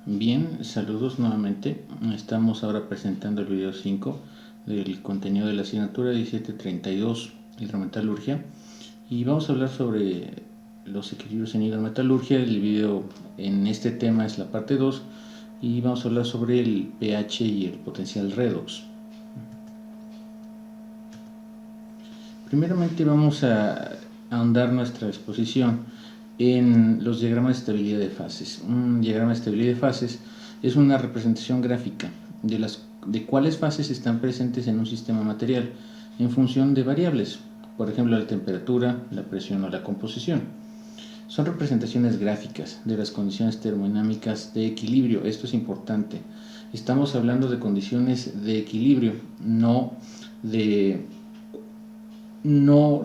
Bien, saludos nuevamente. Estamos ahora presentando el video 5 del contenido de la asignatura 1732, hidrometalurgia, y vamos a hablar sobre los equilibrios en hidrometalurgia. El video en este tema es la parte 2 y vamos a hablar sobre el pH y el potencial redox. Primeramente vamos a ahondar nuestra exposición en los diagramas de estabilidad de fases. Un diagrama de estabilidad de fases es una representación gráfica de cuáles fases están presentes en un sistema material en función de variables, por ejemplo la temperatura, la presión o la composición. Son representaciones gráficas de las condiciones termodinámicas de equilibrio. Esto es importante. Estamos hablando de condiciones de equilibrio, no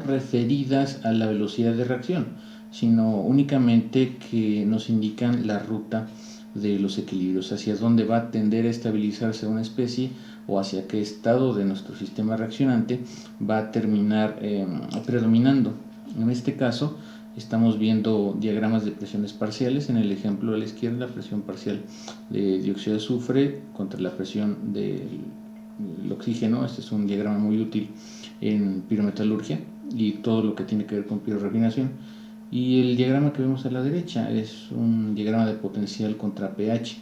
referidas a la velocidad de reacción, sino únicamente que nos indican la ruta de los equilibrios, hacia dónde va a tender a estabilizarse una especie o hacia qué estado de nuestro sistema reaccionante va a terminar predominando. En este caso estamos viendo diagramas de presiones parciales. En el ejemplo a la izquierda, la presión parcial de dióxido de azufre contra la presión del oxígeno. Este es un diagrama muy útil en pirometalurgia y todo lo que tiene que ver con pirorefinación. Y el diagrama que vemos a la derecha es un diagrama de potencial contra pH.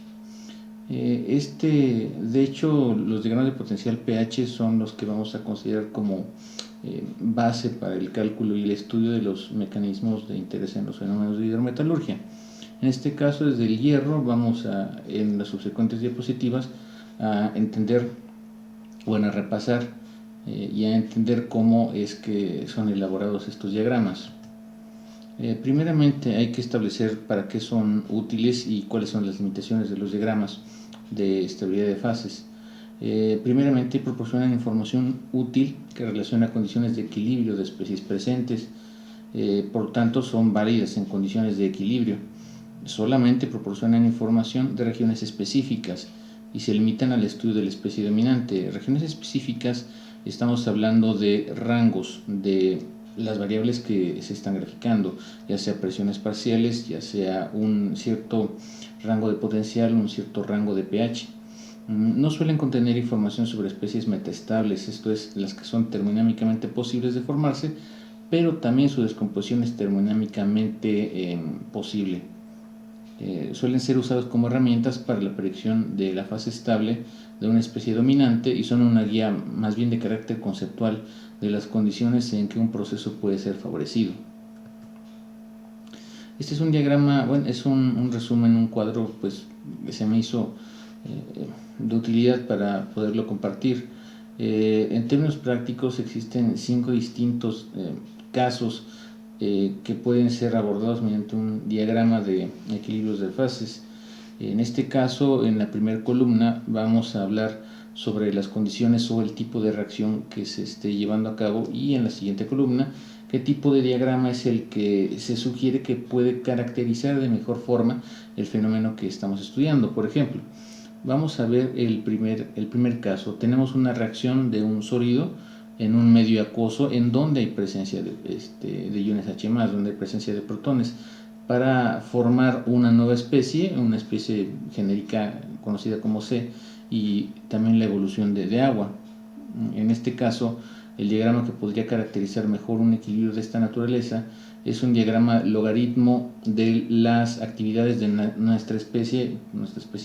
De hecho, los diagramas de potencial pH son los que vamos a considerar como base para el cálculo y el estudio de los mecanismos de interés en los fenómenos de hidrometalurgia. En este caso, desde el hierro, vamos en las subsecuentes diapositivas, a entender, a repasar y a entender cómo es que son elaborados estos diagramas. Primeramente hay que establecer para qué son útiles y cuáles son las limitaciones de los diagramas de estabilidad de fases. Primeramente proporcionan información útil que relaciona condiciones de equilibrio de especies presentes, por tanto son válidas en condiciones de equilibrio. Solamente proporcionan información de regiones específicas y se limitan al estudio de la especie dominante. Regiones específicas, estamos hablando de rangos de las variables que se están graficando, ya sea presiones parciales, ya sea un cierto rango de potencial, un cierto rango de pH. No suelen contener información sobre especies metaestables, esto es, las que son termodinámicamente posibles de formarse, pero también su descomposición es termodinámicamente posible. Suelen ser usados como herramientas para la predicción de la fase estable de una especie dominante y son una guía más bien de carácter conceptual de las condiciones en que un proceso puede ser favorecido. Este es un diagrama, es un resumen, un cuadro pues, que se me hizo de utilidad para poderlo compartir. En términos prácticos existen 5 distintos casos que pueden ser abordados mediante un diagrama de equilibrios de fases. En este caso, en la primera columna vamos a hablar sobre las condiciones o el tipo de reacción que se esté llevando a cabo, y en la siguiente columna qué tipo de diagrama es el que se sugiere que puede caracterizar de mejor forma el fenómeno que estamos estudiando. Por ejemplo, vamos a ver el primer caso. Tenemos una reacción de un sólido en un medio acuoso en donde hay presencia de iones H+, donde hay presencia de protones, para formar una nueva especie, una especie genérica conocida como C, y también la evolución de agua. En este caso, el diagrama que podría caracterizar mejor un equilibrio de esta naturaleza es un diagrama logaritmo de las actividades de nuestra especie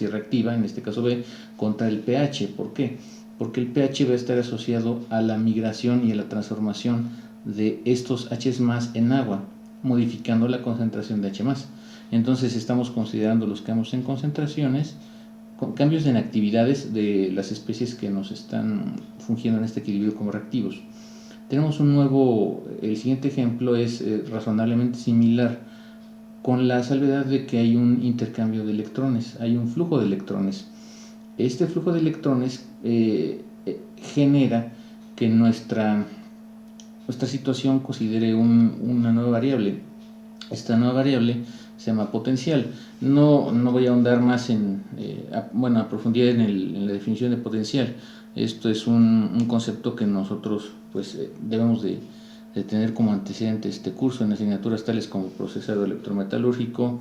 reactiva, en este caso B, contra el pH. ¿Por qué? Porque el pH va a estar asociado a la migración y a la transformación de estos H+ en agua, modificando la concentración de H+. Entonces estamos considerando los cambios en concentraciones, cambios en actividades de las especies que nos están fungiendo en este equilibrio como reactivos. Tenemos el siguiente ejemplo es razonablemente similar, con la salvedad de que hay un intercambio de electrones, hay un flujo de electrones. Este flujo de electrones genera que nuestra situación considere una nueva variable. Esta nueva variable se llama potencial. No voy a ahondar más a profundidad en la definición de potencial. Esto es un concepto que nosotros pues debemos de tener como antecedente este curso en asignaturas tales como procesado electrometalúrgico,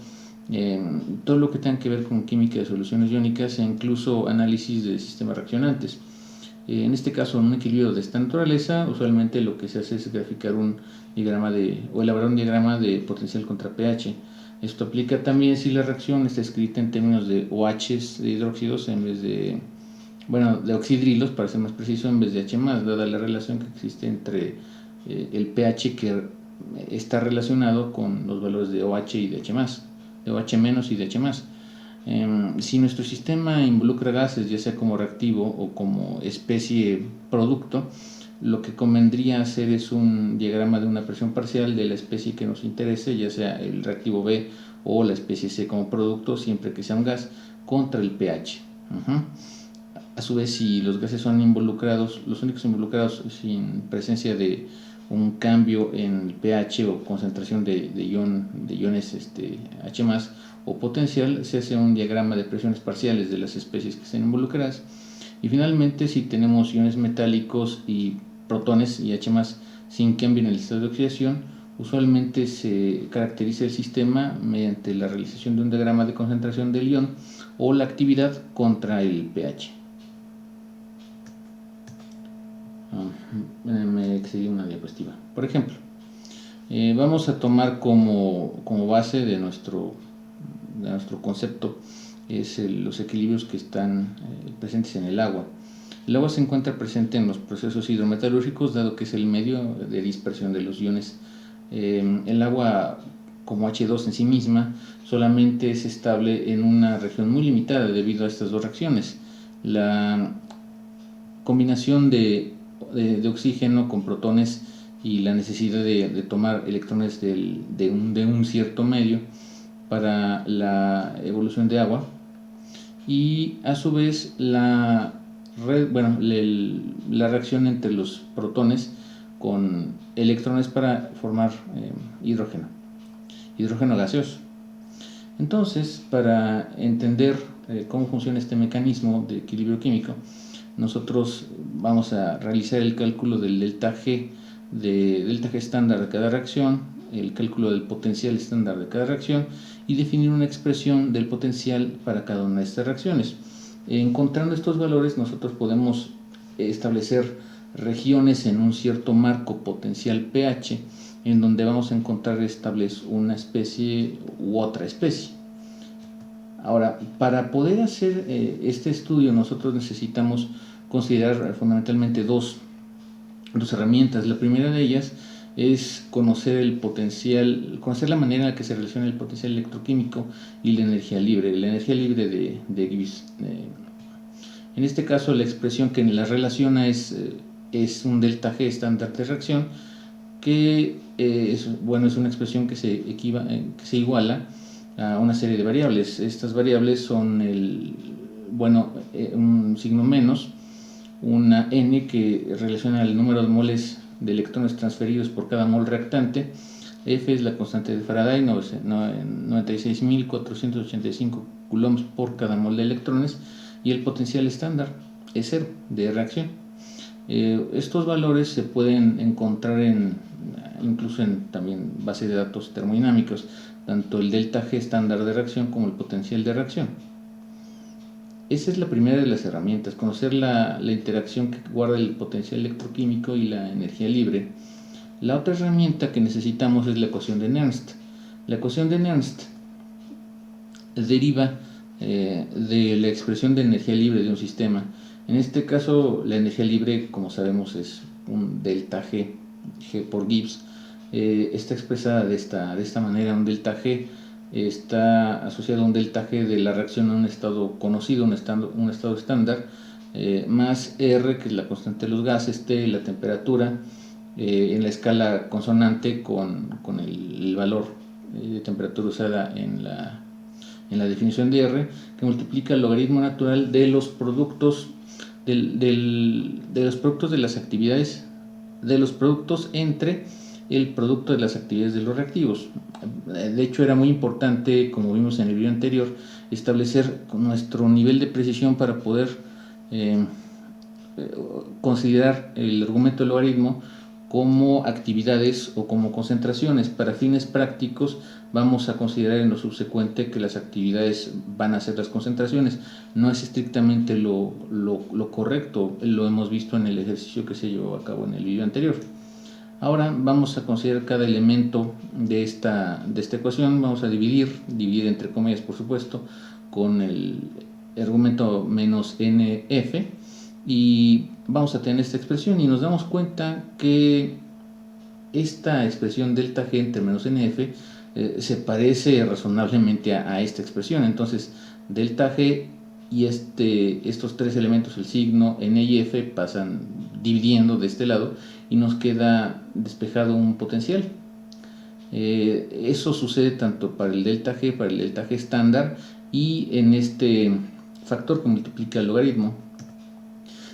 todo lo que tenga que ver con química de soluciones iónicas e incluso análisis de sistemas reaccionantes. En este caso, en un equilibrio de esta naturaleza, usualmente lo que se hace es graficar un diagrama o elaborar un diagrama de potencial contra pH. Esto aplica también si la reacción está escrita en términos de OHs de hidróxidos en vez de, de oxidrilos, para ser más preciso, en vez de H+, dada la relación que existe entre el pH que está relacionado con los valores de OH y de H+, de OH- y de H+. Si nuestro sistema involucra gases, ya sea como reactivo o como especie producto, lo que convendría hacer es un diagrama de una presión parcial de la especie que nos interese, ya sea el reactivo B o la especie C como producto, siempre que sea un gas, contra el pH. A su vez, si los gases son involucrados, los únicos involucrados sin presencia de un cambio en el pH o concentración de iones H+, o potencial, se hace un diagrama de presiones parciales de las especies que estén involucradas. Y finalmente, si tenemos iones metálicos y protones y H+ sin cambio en el estado de oxidación, usualmente se caracteriza el sistema mediante la realización de un diagrama de concentración del ion o la actividad contra el pH. Me excedí una diapositiva. Por ejemplo, vamos a tomar como base de nuestro concepto los equilibrios que están presentes en el agua. El agua se encuentra presente en los procesos hidrometalúrgicos, dado que es el medio de dispersión de los iones. El agua, como H2 en sí misma, solamente es estable en una región muy limitada debido a estas dos reacciones. La combinación de oxígeno con protones y la necesidad de tomar electrones de un cierto medio para la evolución de agua, y a su vez la reacción entre los protones con electrones para formar hidrógeno gaseoso. Entonces, para entender cómo funciona este mecanismo de equilibrio químico, nosotros vamos a realizar el cálculo del delta G estándar de cada reacción, el cálculo del potencial estándar de cada reacción y definir una expresión del potencial para cada una de estas reacciones. Encontrando estos valores, nosotros podemos establecer regiones en un cierto marco potencial pH en donde vamos a encontrar estables una especie u otra especie. Ahora, para poder hacer este estudio, nosotros necesitamos considerar fundamentalmente dos herramientas. La primera de ellas es conocer la manera en la que se relaciona el potencial electroquímico y la energía libre de Gibbs. En este caso, la expresión que la relaciona es un delta G estándar de reacción, que es una expresión que se iguala a una serie de variables. Estas variables son un signo menos, una n que relaciona el número de moles de electrones transferidos por cada mol reactante, F es la constante de Faraday, 96.485 coulombs por cada mol de electrones, y el potencial estándar es 0 de reacción. Estos valores se pueden encontrar incluso en también bases de datos termodinámicos, tanto el delta G estándar de reacción como el potencial de reacción. Esa es la primera de las herramientas, conocer la interacción que guarda el potencial electroquímico y la energía libre. La otra herramienta que necesitamos es la ecuación de Nernst. La ecuación de Nernst deriva de la expresión de energía libre de un sistema. En este caso, la energía libre, como sabemos, es un delta G por Gibbs. Está expresada de esta manera. Un delta G está asociado a un delta G de la reacción a un estado conocido, un estado estándar, más R, que es la constante de los gases, T, la temperatura, en la escala consonante con el valor de temperatura usada en la definición de R, que multiplica el logaritmo natural de los productos de los productos de las actividades, de los productos entre el producto de las actividades de los reactivos. De hecho, era muy importante, como vimos en el video anterior, establecer nuestro nivel de precisión para poder considerar el argumento del logaritmo como actividades o como concentraciones. Para fines prácticos vamos a considerar en lo subsecuente que las actividades van a ser las concentraciones. No es estrictamente lo correcto, lo hemos visto en el ejercicio que se llevó a cabo en el video anterior. Ahora vamos a considerar cada elemento de esta ecuación. Vamos a dividir entre comillas por supuesto, con el argumento menos nf, y vamos a tener esta expresión, y nos damos cuenta que esta expresión delta g entre menos nf se parece razonablemente a esta expresión. Entonces delta g y estos tres elementos, el signo, n y f, pasan dividiendo de este lado y nos queda despejado un potencial. Eso sucede tanto para el delta g, para el delta g estándar, y en este factor que multiplica el logaritmo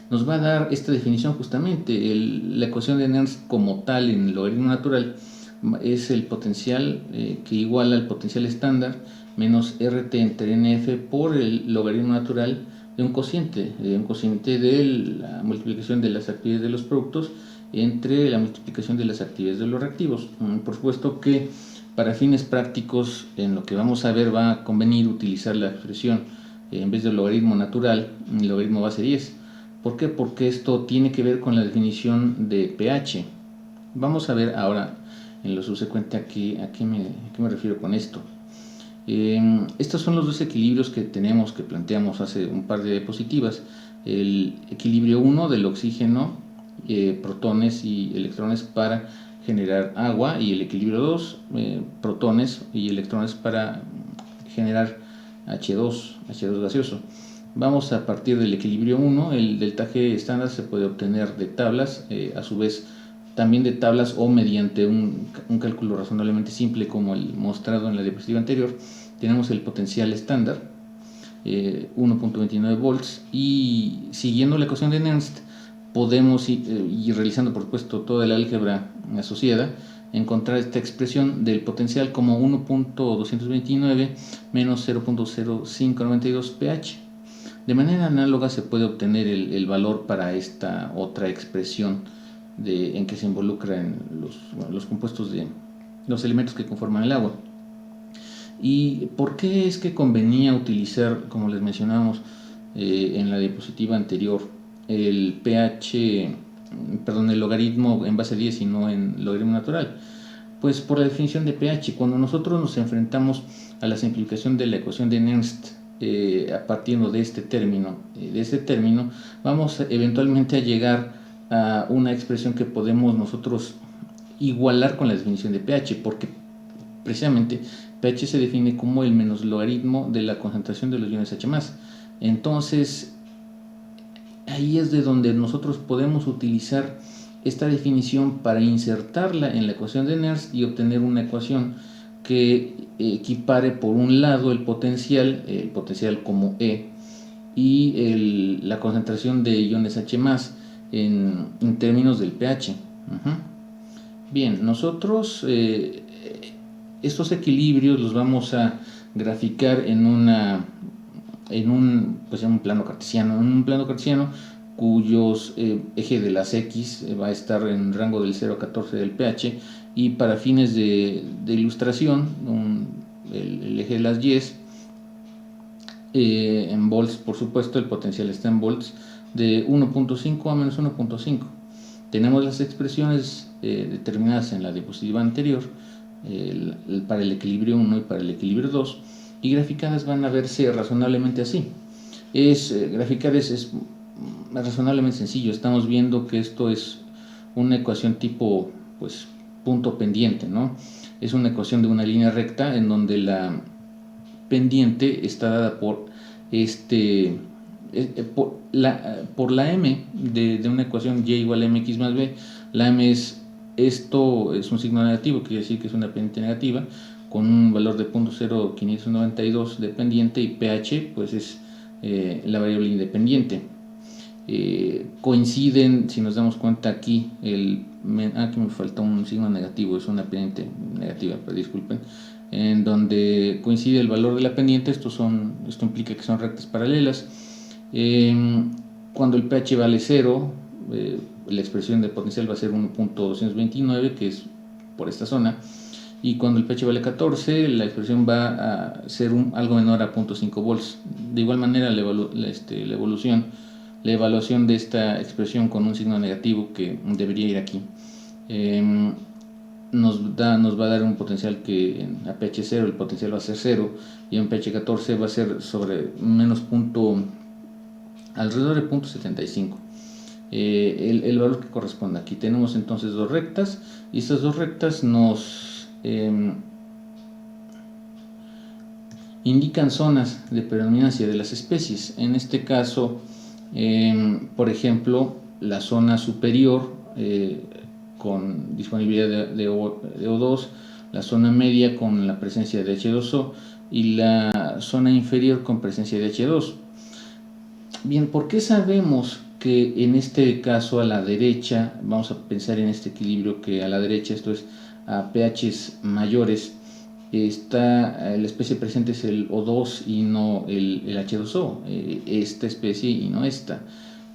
nos va a dar esta definición justamente. La ecuación de Nernst como tal en el logaritmo natural es el potencial que iguala al potencial estándar menos RT entre NF por el logaritmo natural de un cociente de la multiplicación de las actividades de los productos entre la multiplicación de las actividades de los reactivos. Por supuesto que para fines prácticos, en lo que vamos a ver, va a convenir utilizar la expresión en vez del logaritmo natural, el logaritmo base 10. ¿Por qué? Porque esto tiene que ver con la definición de pH. Vamos a ver ahora en lo subsecuente a qué me refiero con esto. Estos son los dos equilibrios que planteamos hace un par de diapositivas. El equilibrio 1 del oxígeno, protones y electrones para generar agua, y el equilibrio 2, protones y electrones para generar H2 gaseoso. Vamos a partir del equilibrio 1, el delta G estándar se puede obtener de tablas, a su vez también de tablas o mediante un cálculo razonablemente simple como el mostrado en la diapositiva anterior. Tenemos el potencial estándar, 1.29 volts, y siguiendo la ecuación de Nernst podemos y realizando por supuesto toda la álgebra asociada, encontrar esta expresión del potencial como 1.229 menos 0.0592 pH. De manera análoga se puede obtener el valor para esta otra expresión en que se involucran los compuestos de los elementos que conforman el agua. ¿Y por qué es que convenía utilizar, como les mencionábamos en la diapositiva anterior, el logaritmo en base 10 y no en logaritmo natural? Pues por la definición de pH. Cuando nosotros nos enfrentamos a la simplificación de la ecuación de Nernst a partir de este término, vamos eventualmente a llegar a una expresión que podemos nosotros igualar con la definición de pH, porque precisamente pH se define como el menos logaritmo de la concentración de los iones H+. Entonces ahí es de donde nosotros podemos utilizar esta definición para insertarla en la ecuación de Nernst y obtener una ecuación que equipare por un lado el potencial como E, y la concentración de iones H+, en términos del pH. Bien, nosotros estos equilibrios los vamos a graficar en un plano cartesiano, cuyos eje de las X va a estar en rango del 0 a 14 del pH, y para fines de ilustración el eje de las Y en volts, por supuesto, el potencial está en volts, de 1.5 a menos 1.5. Tenemos las expresiones determinadas en la diapositiva anterior para el equilibrio 1 y para el equilibrio 2, y graficadas van a verse razonablemente así. Graficar es razonablemente sencillo. Estamos viendo que esto es una ecuación tipo punto pendiente, ¿no? Es una ecuación de una línea recta en donde la pendiente está dada por la m de una ecuación y igual a mx más b. La m esto es un signo negativo, quiere decir que es una pendiente negativa con un valor de 0.0592 de pendiente, y pH pues es la variable independiente. Coinciden, si nos damos cuenta aquí, aquí me falta un signo negativo, es una pendiente negativa, pero disculpen, en donde coincide el valor de la pendiente. Esto implica que son rectas paralelas. Cuando el pH vale 0, la expresión de potencial va a ser 1.229, que es por esta zona, y cuando el pH vale 14 la expresión va a ser algo menor a 0.5 volts. De igual manera la evaluación de esta expresión con un signo negativo que debería ir aquí nos va a dar un potencial que a pH 0 el potencial va a ser 0 y en pH 14 va a ser sobre alrededor de 0.75. El valor que corresponde. Aquí tenemos entonces dos rectas y estas dos rectas nos indican zonas de predominancia de las especies. En este caso, por ejemplo, la zona superior con disponibilidad de O2, la zona media con la presencia de H2O y la zona inferior con presencia de H2. Bien, ¿por qué sabemos que en este caso a la derecha, vamos a pensar en este equilibrio que a la derecha, esto es a pHs mayores, la especie presente es el O2 y no el H2O, esta especie y no esta?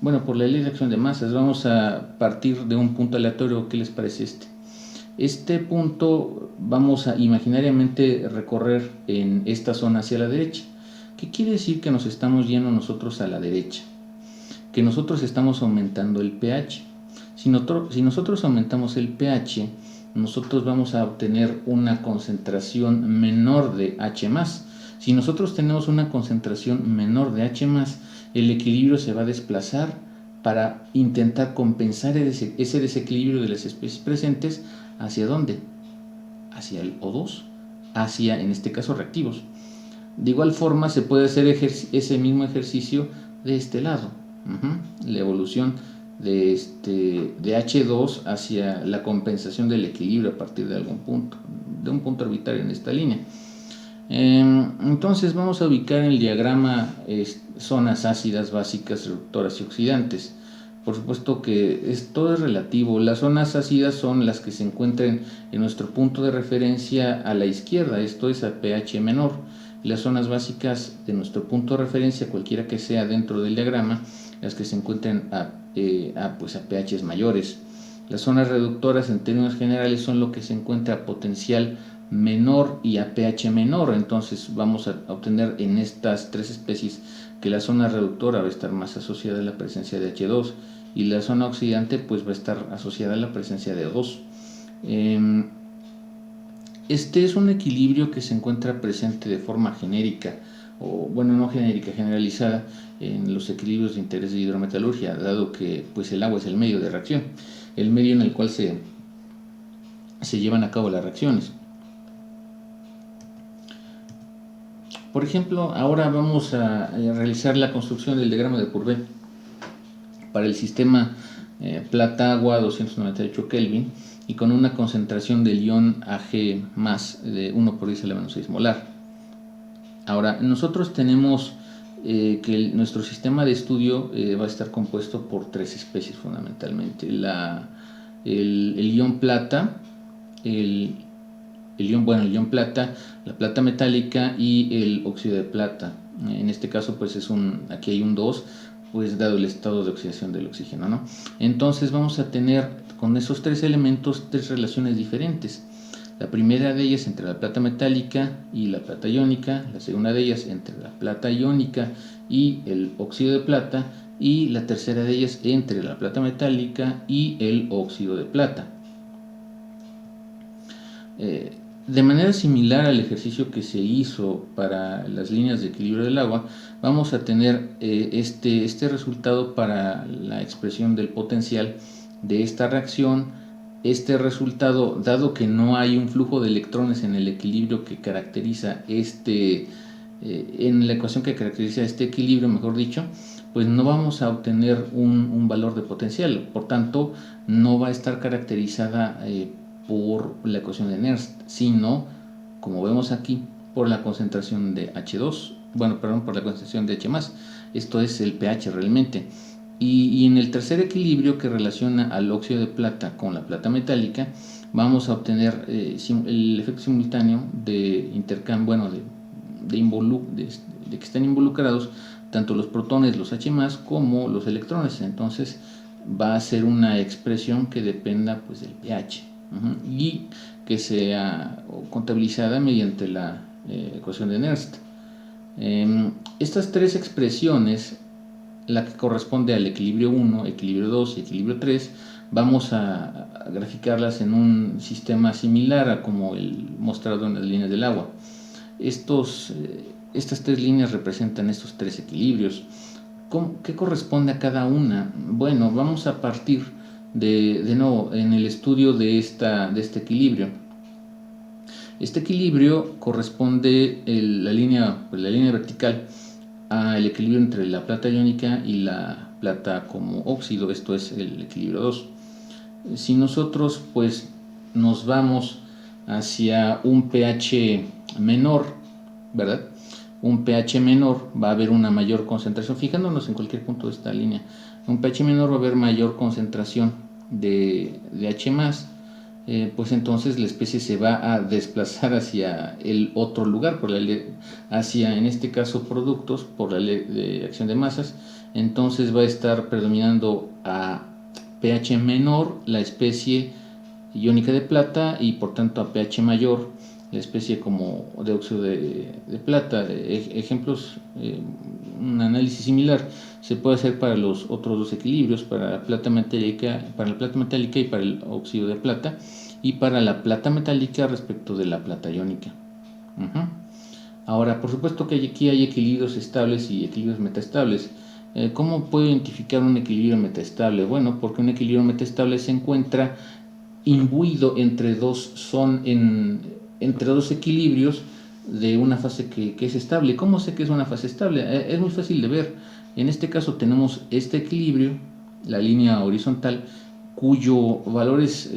Bueno, por la ley de acción de masas, vamos a partir de un punto aleatorio. ¿Qué les parece este? Este punto vamos a imaginariamente recorrer en esta zona hacia la derecha. ¿Qué quiere decir que nos estamos yendo nosotros a la derecha? Que nosotros estamos aumentando el pH. Si nosotros aumentamos el pH, nosotros vamos a obtener una concentración menor de H+. Si nosotros tenemos una concentración menor de H+, el equilibrio se va a desplazar para intentar compensar ese desequilibrio de las especies presentes. ¿Hacia dónde? Hacia el O2, hacia, en este caso, reactivos. De igual forma se puede hacer ese mismo ejercicio de este lado. La evolución de H2 hacia la compensación del equilibrio a partir de algún punto, de un punto arbitrario en esta línea. Entonces vamos a ubicar en el diagrama zonas ácidas, básicas, reductoras y oxidantes. Por supuesto que todo es relativo. Las zonas ácidas son las que se encuentran en nuestro punto de referencia a la izquierda, esto es a pH menor. Las zonas básicas de nuestro punto de referencia, cualquiera que sea dentro del diagrama, las que se encuentran a pHs mayores. Las zonas reductoras en términos generales son lo que se encuentra a potencial menor y a pH menor. Entonces vamos a obtener en estas tres especies que la zona reductora va a estar más asociada a la presencia de H2 y la zona oxidante pues va a estar asociada a la presencia de O2. Este es un equilibrio que se encuentra presente de forma genérica, o bueno, no genérica, generalizada en los equilibrios de interés de hidrometalurgia, dado que pues el agua es el medio de reacción, el medio en el cual se llevan a cabo las reacciones. Por ejemplo, ahora vamos a realizar la construcción del diagrama de Courbet para el sistema plata-agua 298 Kelvin y con una concentración del ion Ag de 1 por 10 a la menos 6 molar. Ahora, nosotros tenemos que nuestro sistema de estudio va a estar compuesto por tres especies fundamentalmente. El ion plata, el ion plata, la plata metálica y el óxido de plata. En este caso, pues aquí hay un 2, pues dado el estado de oxidación del oxígeno, ¿no? Entonces vamos a tener con esos tres elementos tres relaciones diferentes. La primera de ellas entre la plata metálica y la plata iónica, la segunda de ellas entre la plata iónica y el óxido de plata, y la tercera de ellas entre la plata metálica y el óxido de plata. De manera similar al ejercicio que se hizo para las líneas de equilibrio del agua, vamos a tener este resultado para la expresión del potencial de esta reacción. Este resultado, dado que no hay un flujo de electrones en el equilibrio que caracteriza en la ecuación que caracteriza este equilibrio, mejor dicho, pues no vamos a obtener un valor de potencial. Por tanto, no va a estar caracterizada por la ecuación de Nernst, sino, como vemos aquí, por la concentración de H2, por la concentración de H+. Esto es el pH realmente. Y en el tercer equilibrio que relaciona al óxido de plata con la plata metálica, vamos a obtener el efecto simultáneo de intercambio, de que están involucrados tanto los protones, los H+, como los electrones. Entonces va a ser una expresión que dependa pues del pH. y que sea contabilizada mediante la ecuación de Nernst. Estas tres expresiones, la que corresponde al equilibrio 1, equilibrio 2 y equilibrio 3, vamos a graficarlas en un sistema similar a como el mostrado en las líneas del agua. Estas tres líneas representan estos tres equilibrios. ¿Qué corresponde a cada una? Bueno, vamos a partir de nuevo en el estudio de este equilibrio. Este equilibrio corresponde la línea vertical al equilibrio entre la plata iónica y la plata como óxido, esto es el equilibrio 2. Si nosotros pues nos vamos hacia un pH menor, ¿verdad? Un pH menor va a haber una mayor concentración, fijándonos en cualquier punto de esta línea, un pH menor va a haber mayor concentración de H+, pues entonces la especie se va a desplazar hacia el otro lugar, hacia, en este caso, productos por la ley de acción de masas. Entonces va a estar predominando a pH menor la especie iónica de plata y por tanto a pH mayor la especie como de óxido de plata. Ejemplos, un análisis similar se puede hacer para los otros dos equilibrios, para la plata metálica y para el óxido de plata, y para la plata metálica respecto de la plata iónica. Ahora, por supuesto que aquí hay equilibrios estables y equilibrios metaestables. ¿Cómo puedo identificar un equilibrio metaestable? Bueno, porque un equilibrio metaestable se encuentra imbuido entre dos equilibrios de una fase que es estable. ¿Cómo sé que es una fase estable? Es muy fácil de ver. En este caso tenemos este equilibrio, la línea horizontal, cuyo valores,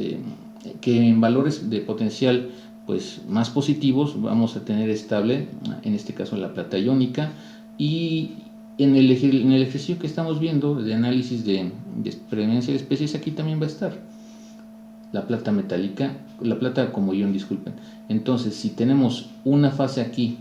que en valores de potencial pues más positivos vamos a tener estable, en este caso la plata iónica, y en el ejercicio que estamos viendo de análisis de preveniencia de especies, aquí también va a estar la plata metálica, la plata como ion, disculpen. Entonces, si tenemos una fase aquí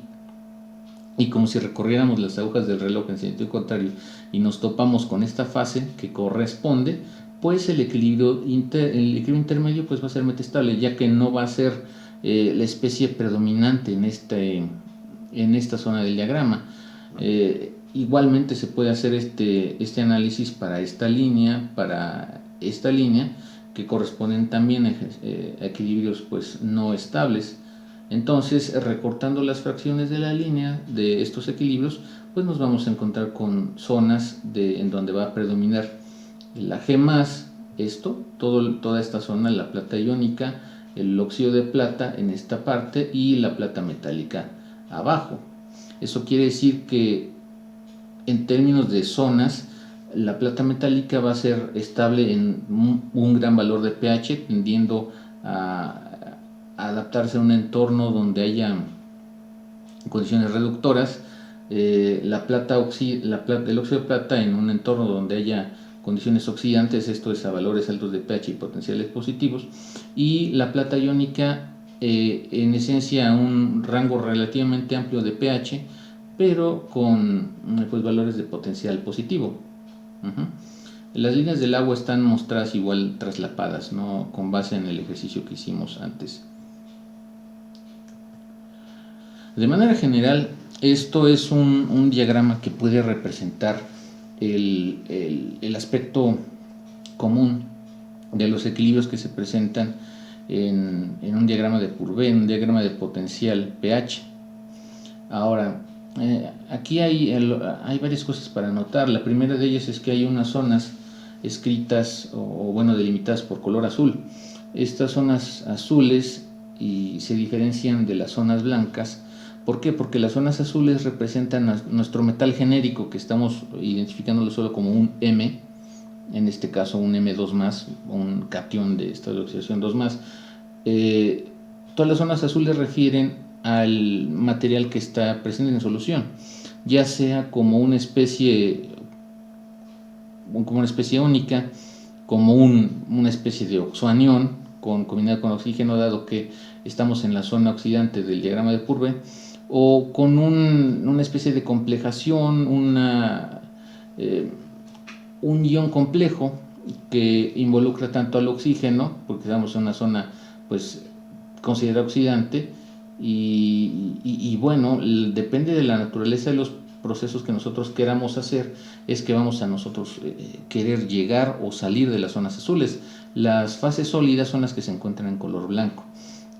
y como si recorriéramos las agujas del reloj en sentido contrario y nos topamos con esta fase que corresponde, pues el equilibrio intermedio pues va a ser metaestable, ya que no va a ser la especie predominante en esta zona del diagrama. Igualmente se puede hacer este análisis para esta línea, que corresponden también a equilibrios pues no estables. Entonces, recortando las fracciones de la línea de estos equilibrios, pues nos vamos a encontrar con zonas en donde va a predominar la G+, toda esta zona, la plata iónica, el óxido de plata en esta parte y la plata metálica abajo. Eso quiere decir que en términos de zonas, la plata metálica va a ser estable en un gran valor de pH, tendiendo a adaptarse a un entorno donde haya condiciones reductoras. El óxido de plata en un entorno donde haya condiciones oxidantes, esto es a valores altos de pH y potenciales positivos, y la plata iónica en esencia a un rango relativamente amplio de pH, pero con pues, valores de potencial positivo. Las líneas del agua están mostradas igual traslapadas, ¿no? Con base en el ejercicio que hicimos antes. De manera general, esto es un diagrama que puede representar el aspecto común de los equilibrios que se presentan en un diagrama de Courbet, en un diagrama de potencial pH. Ahora, aquí hay varias cosas para notar. La primera de ellas es que hay unas zonas escritas delimitadas por color azul. Estas zonas azules se diferencian de las zonas blancas. ¿Por qué? Porque las zonas azules representan nuestro metal genérico, que estamos identificándolo solo como un M, en este caso un M2+, un catión de estado de oxidación 2+. Todas las zonas azules refieren al material que está presente en solución, ya sea como una especie única, como una especie de oxoanión combinado con oxígeno, dado que estamos en la zona oxidante del diagrama de Courbet, o con una especie de complejación, un ion complejo, que involucra tanto al oxígeno, porque estamos en una zona pues considerada oxidante, y bueno, depende de la naturaleza de los procesos que nosotros queramos hacer, es que vamos a nosotros querer llegar o salir de las zonas azules. Las fases sólidas son las que se encuentran en color blanco.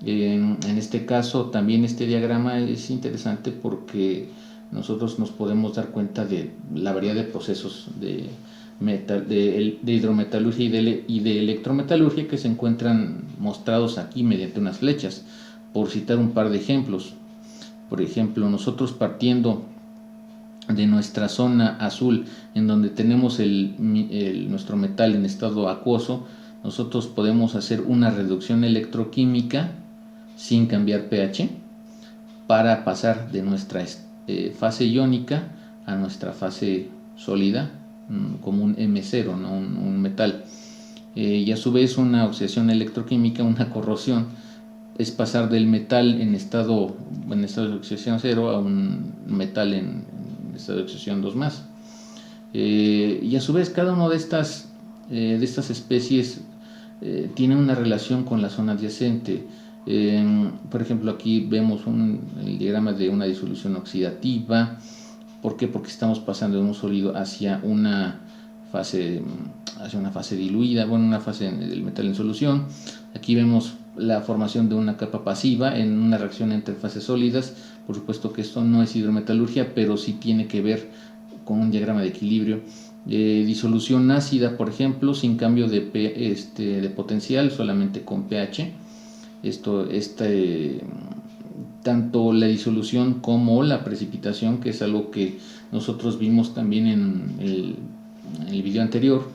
En este caso también este diagrama es interesante porque nosotros nos podemos dar cuenta de la variedad de procesos de hidrometalurgia y de electrometalurgia que se encuentran mostrados aquí mediante unas flechas, por citar un par de ejemplos. Por ejemplo, nosotros partiendo de nuestra zona azul, en donde tenemos nuestro metal en estado acuoso, nosotros podemos hacer una reducción electroquímica sin cambiar pH para pasar de nuestra fase iónica a nuestra fase sólida, como un M0, ¿no? un metal. Y a su vez una oxidación electroquímica, una corrosión, es pasar del metal en estado de oxidación 0 a un metal en estado de oxidación 2 más. Y a su vez cada una de estas especies tiene una relación con la zona adyacente. Por ejemplo, aquí vemos el diagrama de una disolución oxidativa. ¿Por qué? Porque estamos pasando de un sólido hacia una fase diluida, bueno, una fase del metal en solución. Aquí vemos la formación de una capa pasiva en una reacción entre fases sólidas. Por supuesto que esto no es hidrometalurgia, pero sí tiene que ver con un diagrama de equilibrio. Disolución ácida, por ejemplo, sin cambio de potencial, solamente con pH. Tanto la disolución como la precipitación, que es algo que nosotros vimos también en el video anterior.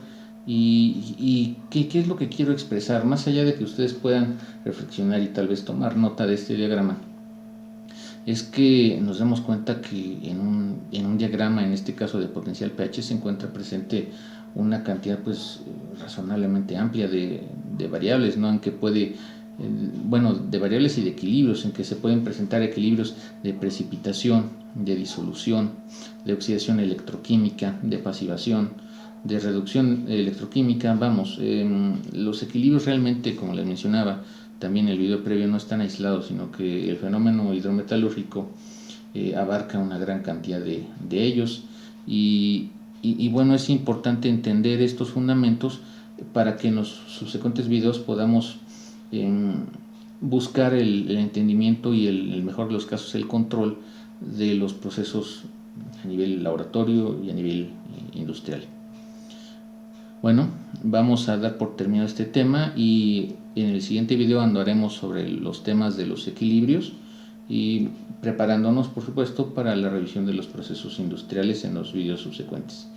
¿Y qué es lo que quiero expresar? Más allá de que ustedes puedan reflexionar y tal vez tomar nota de este diagrama, es que nos damos cuenta que en un diagrama, en este caso de potencial pH, se encuentra presente una cantidad pues razonablemente amplia de variables, ¿no? Aunque de variables y de equilibrios, en que se pueden presentar equilibrios de precipitación, de disolución, de oxidación electroquímica, de pasivación, de reducción electroquímica. Los equilibrios realmente, como les mencionaba también en el video previo, no están aislados, sino que el fenómeno hidrometalúrgico abarca una gran cantidad de ellos, y bueno, es importante entender estos fundamentos para que en los subsecuentes videos podamos buscar el entendimiento y el mejor de los casos el control de los procesos a nivel laboratorio y a nivel industrial. Bueno, vamos a dar por terminado este tema, y en el siguiente video andaremos sobre los temas de los equilibrios y preparándonos, por supuesto, para la revisión de los procesos industriales en los videos subsecuentes.